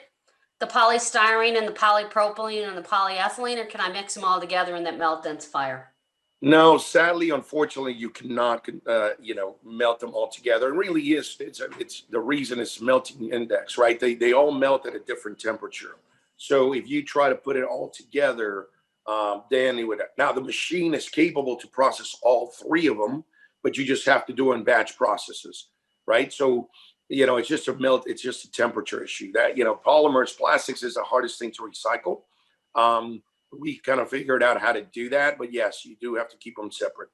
the polystyrene and the polypropylene and the polyethylene, or can I mix them all together in that melt densifier? No, sadly, unfortunately, you cannot, melt them all together. It really is. It's the reason it's melting index, right? They all melt at a different temperature. So if you try to put it all together, then it would. Now the machine is capable to process all three of them, but you just have to do it in batch processes, right? So it's just a melt. It's just a temperature issue. That polymers, plastics is the hardest thing to recycle. We kind of figured out how to do that, but yes, you do have to keep them separate.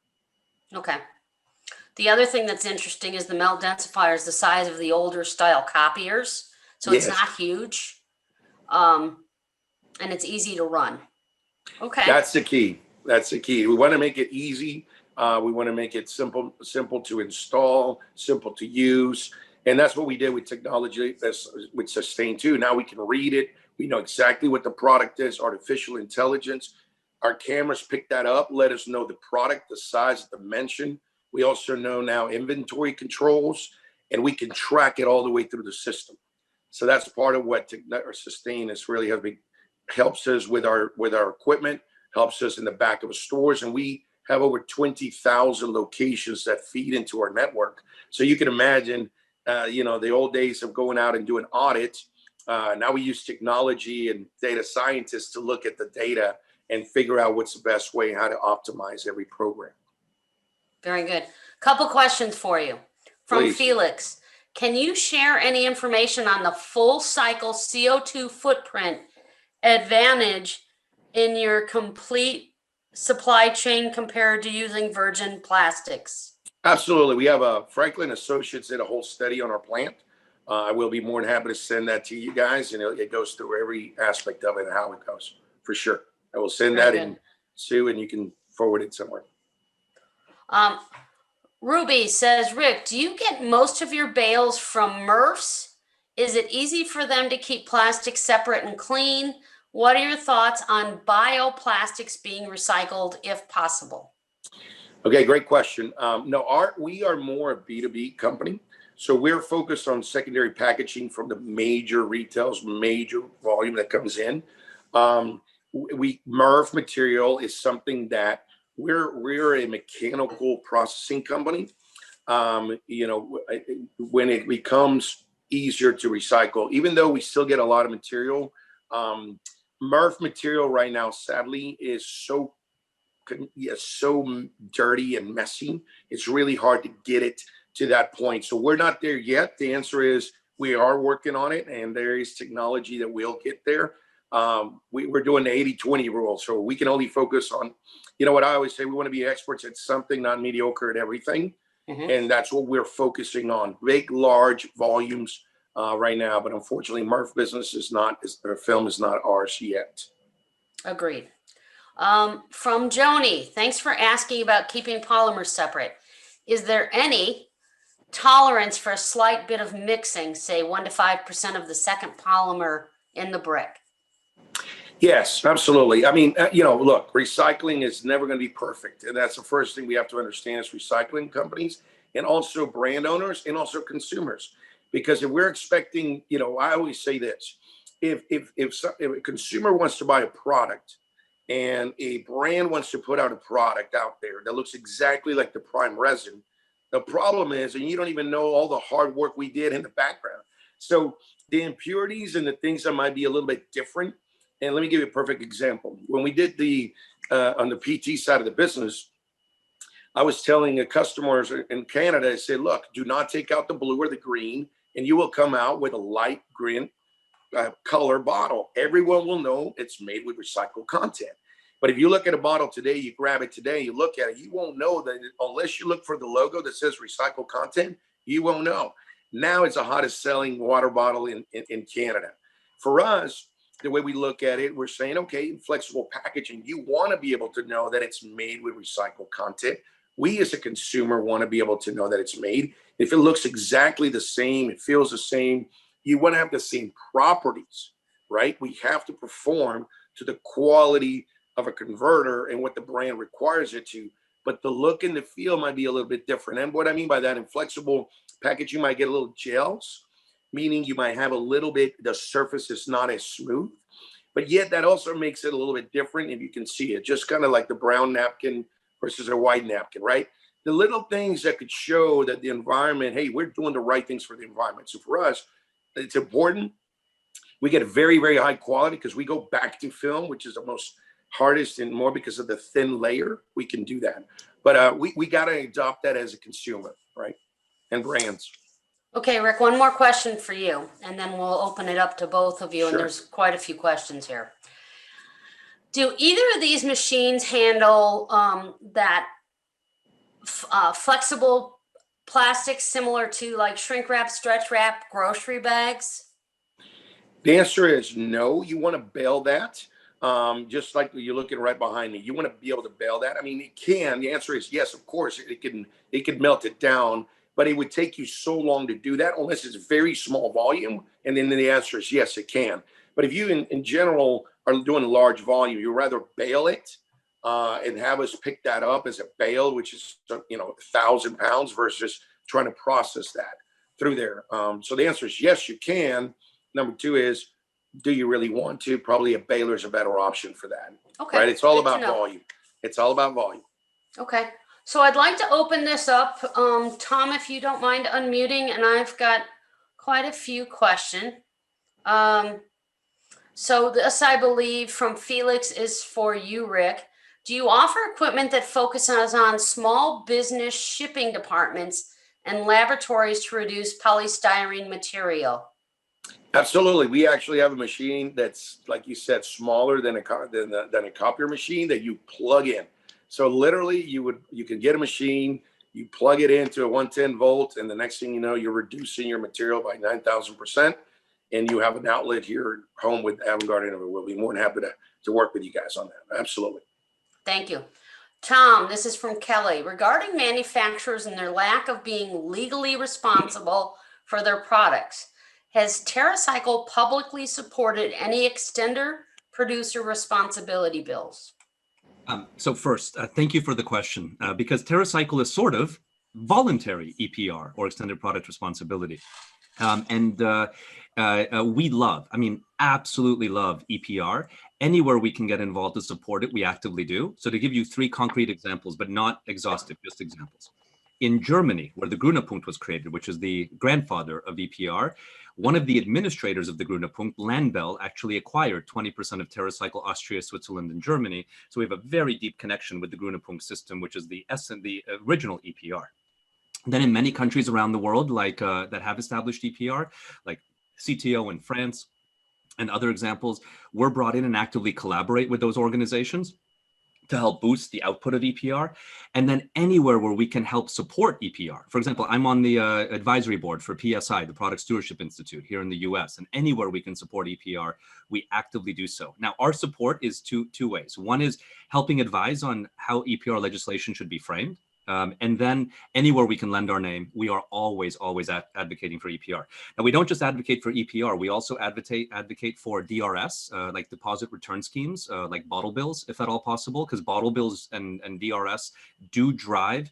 Okay. The other thing that's interesting is the melt densifier is the size of the older style copiers. So Yes. It's not huge. And it's easy to run. Okay. That's the key. That's the key. We want to make it easy. We want to make it simple to install, simple to use. And that's what we did with technology with Sustain 2. Now we can read it. We know exactly what the product is, artificial intelligence. Our cameras pick that up, let us know the product, the size, the dimension. We also know now inventory controls, and we can track it all the way through the system. So that's part of what our Sustain is really helps us with our equipment, helps us in the back of the stores. And we have over 20,000 locations that feed into our network. So you can imagine, the old days of going out and doing audits. Now we use technology and data scientists to look at the data and figure out what's the best way, how to optimize every program. Very good. Couple questions for you from Please. Felix. Can you share any information on the full cycle CO2 footprint advantage in your complete supply chain compared to using virgin plastics? Absolutely. We have Franklin Associates did a whole study on our plant. I will be more than happy to send that to you guys, and it goes through every aspect of it and how it goes, for sure. I will send that in, Sue, and you can forward it somewhere. Ruby says, Rick, do you get most of your bales from MRFs? Is it easy for them to keep plastic separate and clean? What are your thoughts on bioplastics being recycled if possible? Okay, great question. No, we are more a B2B company. So we're focused on secondary packaging from the major retails, major volume that comes in. MRF material is something that we're a mechanical processing company. When it becomes easier to recycle, even though we still get a lot of material, MRF material right now, sadly, is so dirty and messy. It's really hard to get it to that point. So we're not there yet. The answer is we are working on it, and there is technology that will get there. We're doing the 80-20 rule. So we can only focus on, what I always say, we want to be experts at something, not mediocre at everything. Mm-hmm. And that's what we're focusing on, big, large volumes right now. But unfortunately, MRF business film is not ours yet. Agreed. From Joni, thanks for asking about keeping polymers separate. Is there any tolerance for a slight bit of mixing, say 1 to 5% of the second polymer in the brick? Yes, absolutely. I mean, look, recycling is never going to be perfect. And that's the first thing we have to understand as recycling companies and also brand owners and also consumers. Because if we're expecting, I always say this, if a consumer wants to buy a product and a brand wants to put out a product out there that looks exactly like the prime resin, the problem is, and you don't even know all the hard work we did in the background. So the impurities and the things that might be a little bit different. And let me give you a perfect example. When we did on the PT side of the business, I was telling the customers in Canada, I said, look, do not take out the blue or the green, and you will come out with a light green color bottle. Everyone will know it's made with recycled content. But if you look at a bottle today, you grab it today, you look at it, you won't know that unless you look for the logo that says recycled content, you won't know. Now it's the hottest selling water bottle in Canada. For us, the way we look at it, we're saying, okay, flexible packaging, you want to be able to know that it's made with recycled content. We as a consumer want to be able to know that it's made. If it looks exactly the same, it feels the same, you want to have the same properties, right? We have to perform to the quality of a converter and what the brand requires it to, but the look and the feel might be a little bit different. And what I mean by that, in flexible packaging, you might get a little gels, meaning you might have a little bit, the surface is not as smooth, but yet that also makes it a little bit different. And you can see it just kind of like the brown napkin versus a white napkin, right? The little things that could show that the environment, hey, we're doing the right things for the environment. So for us, it's important. We get a very, very high quality because we go back to film, which is the most hardest and more because of the thin layer. We can do that. But we got to adopt that as a consumer, right? And brands. Okay, Rick, one more question for you, and then we'll open it up to both of you. Sure. And there's quite a few questions here. Do either of these machines handle that flexible plastic similar to like shrink wrap, stretch wrap, grocery bags? The answer is no. You want to bail that. Just like you're looking right behind me, you want to be able to bail that. I mean, it can. The answer is yes, of course. It can melt it down, but it would take you so long to do that unless it's very small volume. And then the answer is yes, it can. But if you in general are doing large volume, you'd rather bail it and have us pick that up as a bale, which is 1,000 pounds versus trying to process that through there. So the answer is yes, you can. Number two is, do you really want to? Probably a baler is a better option for that. Okay. Right? It's all good to about know. volume. It's all about volume. Okay. So I'd like to open this up. Tom, if you don't mind unmuting, and I've got quite a few questions. So this, I believe, from Felix is for you, Rick. Do you offer equipment that focuses on small business shipping departments and laboratories to reduce polystyrene material? Absolutely. We actually have a machine that's, like you said, smaller than a copier machine that you plug in. So literally you can get a machine, you plug it into a 110 volt, and the next thing you know, you're reducing your material by 9,000%. And you have an outlet here at home with Avangard, and we'll be more than happy to work with you guys on that. Absolutely. Thank you. Tom, this is from Kelly. Regarding manufacturers and their lack of being legally responsible for their products, has Terracycle publicly supported any extender producer responsibility bills? So first, thank you for the question, because Terracycle is sort of voluntary EPR, or extended product responsibility. We absolutely love EPR. Anywhere we can get involved to support it, we actively do. So to give you 3 concrete examples, but not exhaustive, just examples. In Germany, where the Grünepunkt was created, which is the grandfather of EPR, one of the administrators of the Grünepunkt, Landbell, actually acquired 20% of Terracycle Austria, Switzerland, and Germany. So we have a very deep connection with the Grünepunkt system, which is the original EPR. Then in many countries around the world, like that have established EPR, like CTO in France and other examples, we're brought in and actively collaborate with those organizations to help boost the output of EPR, and then anywhere where we can help support EPR. For example, I'm on the advisory board for PSI, the Product Stewardship Institute here in the US, and anywhere we can support EPR, we actively do so. Now, our support is two ways. One is helping advise on how EPR legislation should be framed. And then anywhere we can lend our name, we are always advocating for EPR. Now, we don't just advocate for EPR, we also advocate for DRS, like deposit return schemes, like bottle bills, if at all possible, because bottle bills and DRS do drive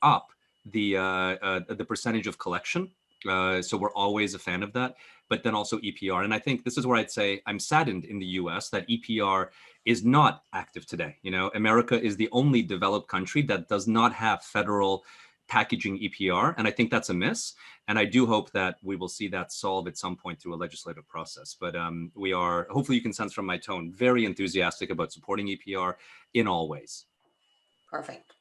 up the percentage of collection. So we're always a fan of that, but then also EPR. And I think this is where I'd say I'm saddened in the US that EPR is not active today. You know, America is the only developed country that does not have federal packaging EPR. And I think that's a miss. And I do hope that we will see that solved at some point through a legislative process. But we are, hopefully you can sense from my tone, very enthusiastic about supporting EPR in all ways. Perfect.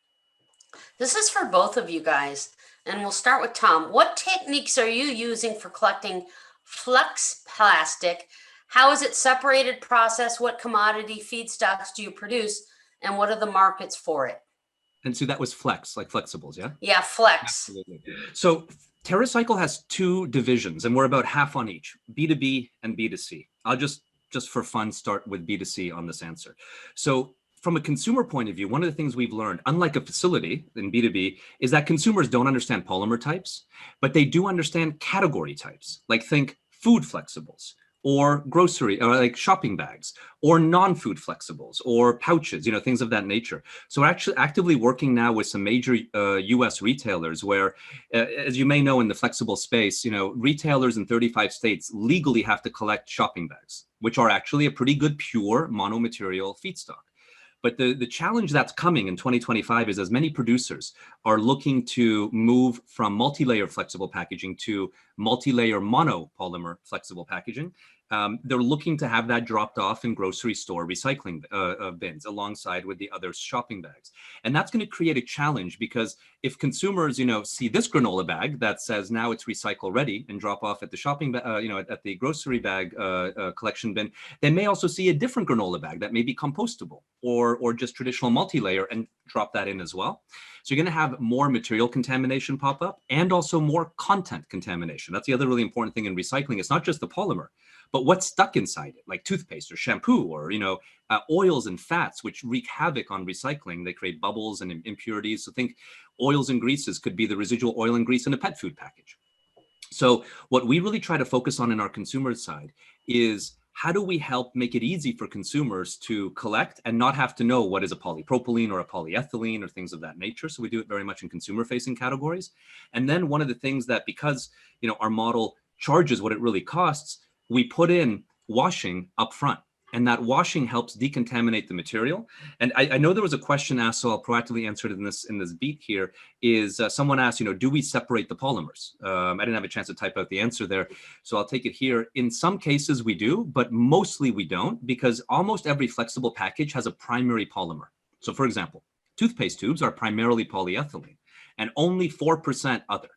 This is for both of you guys. And we'll start with Tom. What techniques are you using for collecting flex plastic? How is it separated, processed? What commodity feedstocks do you produce? And what are the markets for it? And so that was flex, like flexibles, yeah? Yeah, flex. Absolutely. So Terracycle has two divisions, and we're about half on each, B2B and B2C. I'll just for fun start with B2C on this answer. So from a consumer point of view, one of the things we've learned, unlike a facility in B2B, is that consumers don't understand polymer types, but they do understand category types, like think food flexibles, or grocery, or like shopping bags, or non-food flexibles, or pouches, you know, things of that nature. So we're actually actively working now with some major US retailers where, as you may know, in the flexible space, you know, retailers in 35 states legally have to collect shopping bags, which are actually a pretty good pure monomaterial feedstock. But the challenge that's coming in 2025 is as many producers are looking to move from multi-layer flexible packaging to multi-layer monopolymer flexible packaging, they're looking to have that dropped off in grocery store recycling bins alongside with the other shopping bags. And that's going to create a challenge because if consumers, you know, see this granola bag that says now it's recycle ready and drop off at the shopping, you know, at the grocery bag collection bin, they may also see a different granola bag that may be compostable or just traditional multi-layer and drop that in as well. So you're going to have more material contamination pop up and also more content contamination. That's the other really important thing in recycling. It's not just the polymer, but what's stuck inside it, like toothpaste or shampoo or, you know, oils and fats, which wreak havoc on recycling. They create bubbles and impurities. So think oils and greases could be the residual oil and grease in a pet food package. So what we really try to focus on in our consumer side is how do we help make it easy for consumers to collect and not have to know what is a polypropylene or a polyethylene or things of that nature. So we do it very much in consumer facing categories. And then one of the things that, because, you know, our model charges what it really costs, we put in washing up front. And that washing helps decontaminate the material. And I know there was a question asked, so I'll proactively answer it in this beat here, is someone asked, you know, do we separate the polymers? I didn't have a chance to type out the answer there, so I'll take it here. In some cases we do, but mostly we don't, because almost every flexible package has a primary polymer. So for example, toothpaste tubes are primarily polyethylene and only 4% other.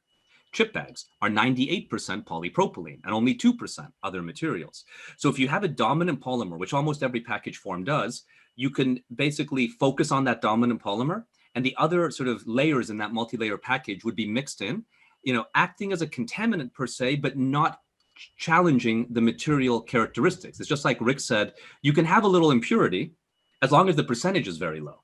Chip bags are 98% polypropylene and only 2% other materials. So if you have a dominant polymer, which almost every package form does, you can basically focus on that dominant polymer, and the other sort of layers in that multi-layer package would be mixed in, you know, acting as a contaminant per se, but not challenging the material characteristics. It's just like Rick said, you can have a little impurity as long as the percentage is very low.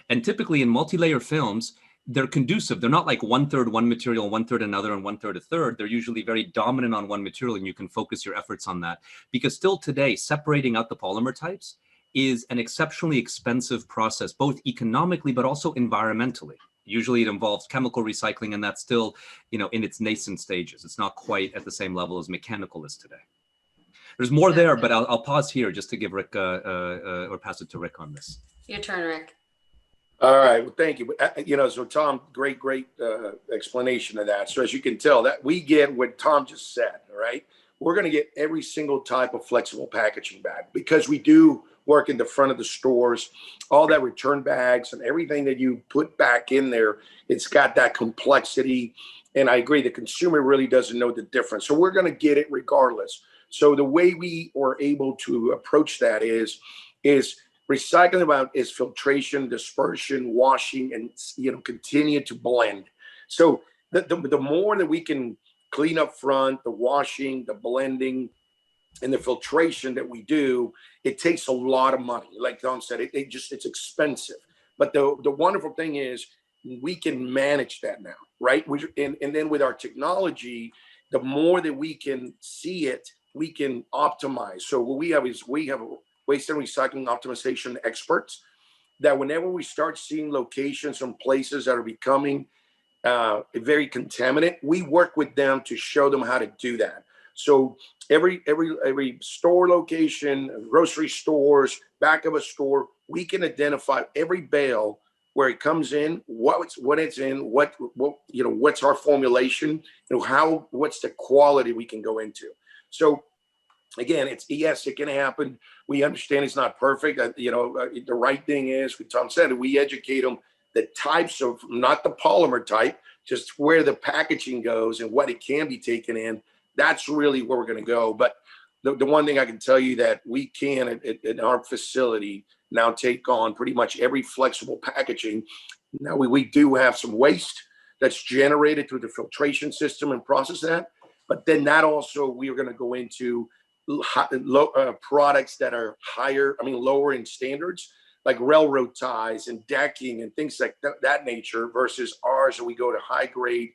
And typically in multi-layer films, they're conducive. They're not like 1/3 one material, 1/3 another, and 1/3 a third. They're usually very dominant on one material, and you can focus your efforts on that. Because still today, separating out the polymer types is an exceptionally expensive process, both economically, but also environmentally. Usually it involves chemical recycling, and that's still, you know, in its nascent stages. It's not quite at the same level as mechanical is today. There's more there, but I'll pause here just to give Rick, or pass it to Rick on this. Your turn, Rick. All right. Well, thank you. You know, so Tom, great explanation of that. So as you can tell, that we get what Tom just said. All right. We're going to get every single type of flexible packaging bag because we do work in the front of the stores, all that return bags and everything that you put back in there. It's got that complexity. And I agree, the consumer really doesn't know the difference. So we're going to get it regardless. So the way we are able to approach that is Recycling about is filtration, dispersion, washing, and continue to blend. So the more that we can clean up front, the washing, the blending, and the filtration that we do, it takes a lot of money. Like Tom said, it's expensive. But the wonderful thing is we can manage that now, right? And then with our technology, the more that we can see it, we can optimize. So what we have is we have waste and recycling optimization experts that whenever we start seeing locations and places that are becoming very contaminant, we work with them to show them how to do that. So every store location, grocery stores, back of a store, we can identify every bale where it comes in, what it's in, what what's our formulation, what's the quality we can go into. So again, yes, it can happen. We understand it's not perfect. The right thing is, Tom said, we educate them the types of, not the polymer type, just where the packaging goes and what it can be taken in. That's really where we're going to go. But the one thing I can tell you that we can at our facility now take on pretty much every flexible packaging. Now we do have some waste that's generated through the filtration system and process that. But then that also, we are going to go into products that are lower in standards, like railroad ties and decking and things like that nature, versus ours, and we go to high grade,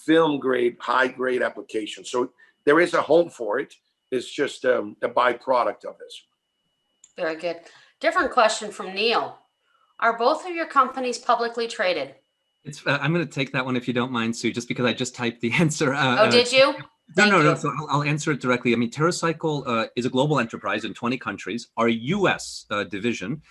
film grade, high grade application. So there is a home for it. It's just a byproduct of this. Very good. Different question from Neil. Are both of your companies publicly traded? I'm going to take that one if you don't mind, Sue, just because I just typed the answer. Did you? No. So I'll answer it directly. I mean, Terracycle is a global enterprise in 20 countries. Our U.S. division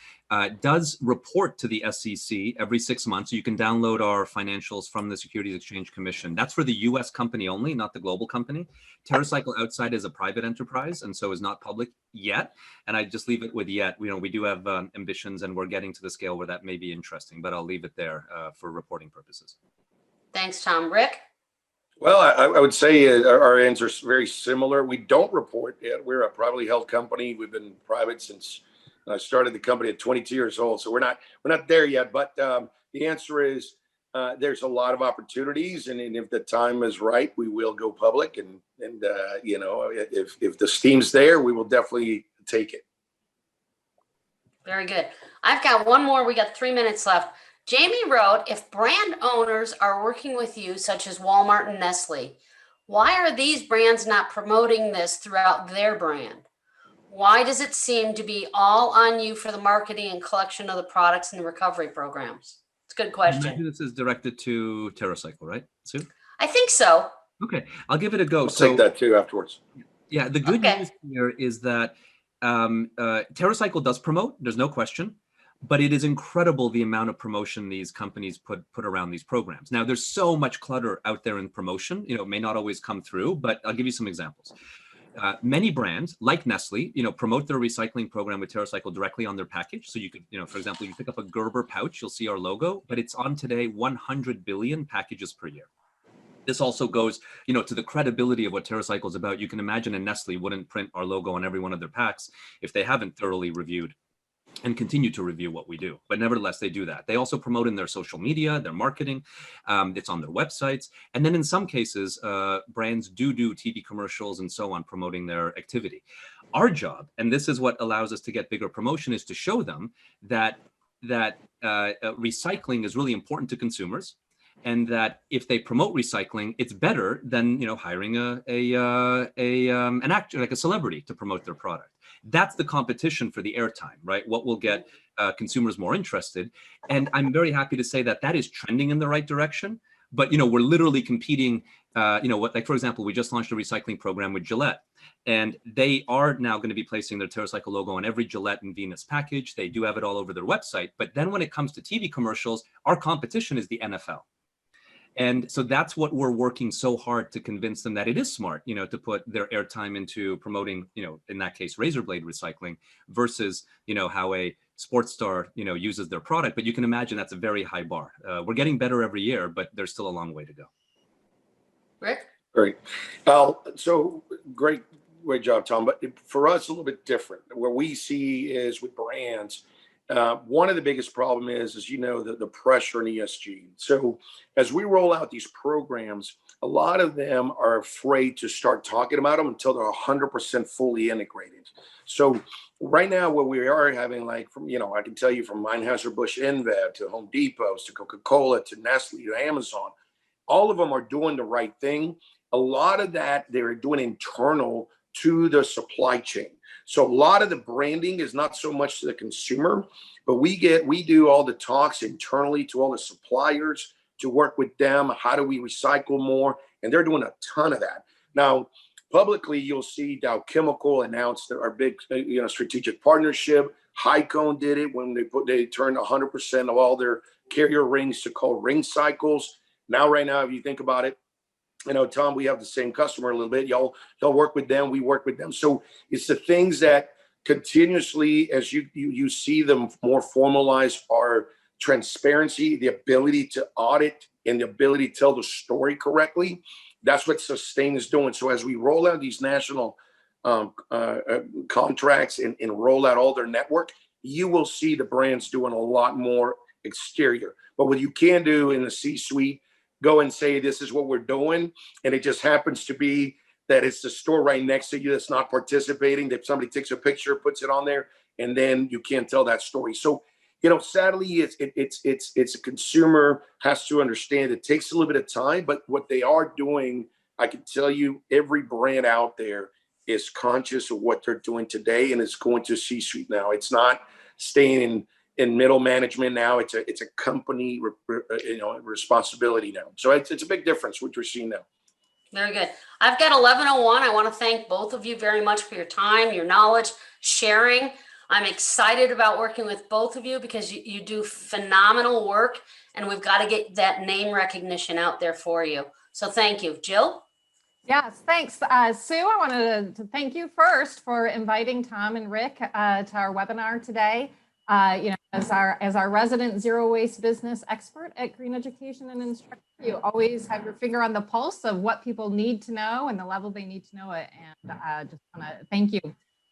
does report to the SEC every 6 months. So you can download our financials from the Securities Exchange Commission. That's for the U.S. company only, not the global company. Terracycle outside is a private enterprise and so is not public yet. And I just leave it with yet. We do have ambitions, and we're getting to the scale where that may be interesting, but I'll leave it there for reporting purposes. Thanks, Tom. Rick? Well, I would say our answer is very similar. We don't report yet. We're a privately held company. We've been private since I started the company at 22 years old. So we're not there yet. But the answer is there's a lot of opportunities, and if the time is right, we will go public. And if the steam's there, we will definitely take it. Very good. I've got one more. We got 3 minutes left. Jamie wrote, if brand owners are working with you, such as Walmart and Nestle, why are these brands not promoting this throughout their brand? Why does it seem to be all on you for the marketing and collection of the products and the recovery programs? It's a good question. This is directed to Terracycle, right, Sue? I think so. Okay, I'll give it a go. I'll take that too afterwards. Yeah, the good news here is that Terracycle does promote, there's no question. But it is incredible the amount of promotion these companies put around these programs. Now, there's so much clutter out there in promotion. It may not always come through, but I'll give you some examples. Many brands, like Nestle, promote their recycling program with Terracycle directly on their package. So you could, for example, you pick up a Gerber pouch, you'll see our logo, but it's on today 100 billion packages per year. This also goes, to the credibility of what Terracycle is about. You can imagine a Nestle wouldn't print our logo on every one of their packs if they haven't thoroughly reviewed and continue to review what we do. But nevertheless, they do that. They also promote in their social media, their marketing. It's on their websites. And then in some cases, brands do TV commercials and so on, promoting their activity. Our job, and this is what allows us to get bigger promotion, is to show them that recycling is really important to consumers, and that if they promote recycling, it's better than hiring an actor, like a celebrity, to promote their product. That's the competition for the airtime, right? What will get consumers more interested. And I'm very happy to say that is trending in the right direction. But, we're literally competing, for example, we just launched a recycling program with Gillette. And they are now going to be placing their Terracycle logo on every Gillette and Venus package. They do have it all over their website. But then when it comes to TV commercials, our competition is the NFL. And so that's what we're working so hard to convince them that it is smart, to put their airtime into promoting, in that case, razor blade recycling versus, how a sports star, uses their product. But you can imagine that's a very high bar. We're getting better every year, but there's still a long way to go. Rick? Great. So great great job, Tom. But for us, a little bit different. What we see is with brands, one of the biggest problem is you know, the pressure in ESG. So as we roll out these programs, a lot of them are afraid to start talking about them until they're 100% fully integrated. So right now, what we are having, like, from, you know, I can tell you from Anheuser-Busch InBev to Home Depots to Coca-Cola to Nestle to Amazon, all of them are doing the right thing. A lot of that they're doing internal to the supply chain. So a lot of the branding is not so much to the consumer, but we do all the talks internally to all the suppliers to work with them. How do we recycle more? And they're doing a ton of that. Now, publicly, you'll see Dow Chemical announced our big, strategic partnership. Hycone did it when they turned 100% of all their carrier rings to called ring cycles. Now, right now, if you think about it, you know, Tom, we have the same customer a little bit. Y'all work with them, we work with them. So it's the things that continuously, as you see them more formalized, are transparency, the ability to audit, and the ability to tell the story correctly. That's what Sustain is doing. So as we roll out these national contracts and roll out all their network, you will see the brands doing a lot more exterior. But what you can do in the C-suite, go and say, this is what we're doing, and it just happens to be that it's the store right next to you that's not participating, that somebody takes a picture, puts it on there, and then you can't tell that story. So, you know, sadly, it's a consumer has to understand it takes a little bit of time, but what they are doing, I can tell you, every brand out there is conscious of what they're doing today, and it's going to C-suite now. It's not staying in middle management now. It's a company, responsibility now. So it's a big difference what we're seeing now. Very good. I've got 11:01. I want to thank both of you very much for your time, your knowledge, sharing. I'm excited about working with both of you because you do phenomenal work, and we've got to get that name recognition out there for you. So thank you. Jill? Yes, thanks. Sue, I wanted to thank you first for inviting Tom and Rick to our webinar today. As our resident zero waste business expert at Green Education and Instruction, you always have your finger on the pulse of what people need to know and the level they need to know it. And just want to thank you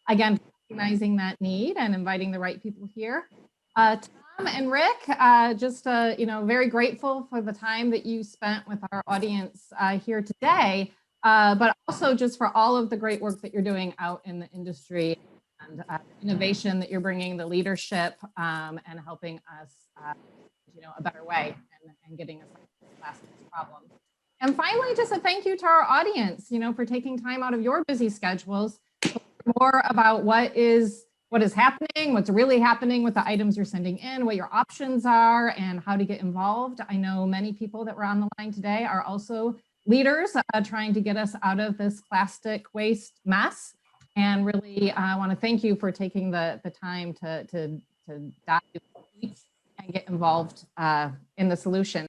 again for recognizing that need and inviting the right people here. Tom and Rick, very grateful for the time that you spent with our audience here today, but also just for all of the great work that you're doing out in the industry. And innovation that you're bringing, the leadership, and helping us, a better way and getting us past this problem. And finally, just a thank you to our audience, for taking time out of your busy schedules to learn more about what is happening, what's really happening with the items you're sending in, what your options are, and how to get involved. I know many people that were on the line today are also leaders trying to get us out of this plastic waste mess. And really, I want to thank you for taking the time to dive deep and get involved in the solution.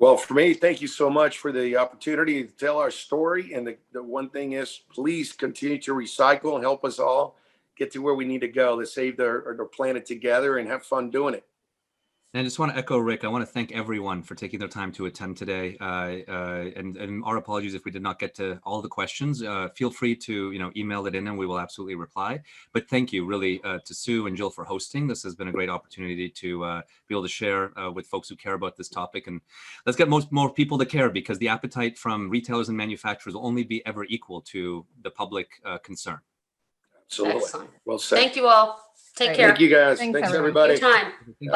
Well, for me, thank you so much for the opportunity to tell our story. And the one thing is, please continue to recycle and help us all get to where we need to go to save the planet together and have fun doing it. And I just want to echo Rick. I want to thank everyone for taking their time to attend today. And our apologies if we did not get to all the questions. Feel free to email it in and we will absolutely reply. But thank you really to Sue and Jill for hosting. This has been a great opportunity to be able to share with folks who care about this topic. And let's get more people to care, because the appetite from retailers and manufacturers will only be ever equal to the public concern. Absolutely. Excellent. Well said. Thank you all. Take care. Thank you guys. Thanks Thanks everyone. everybody. Your time. Thank you.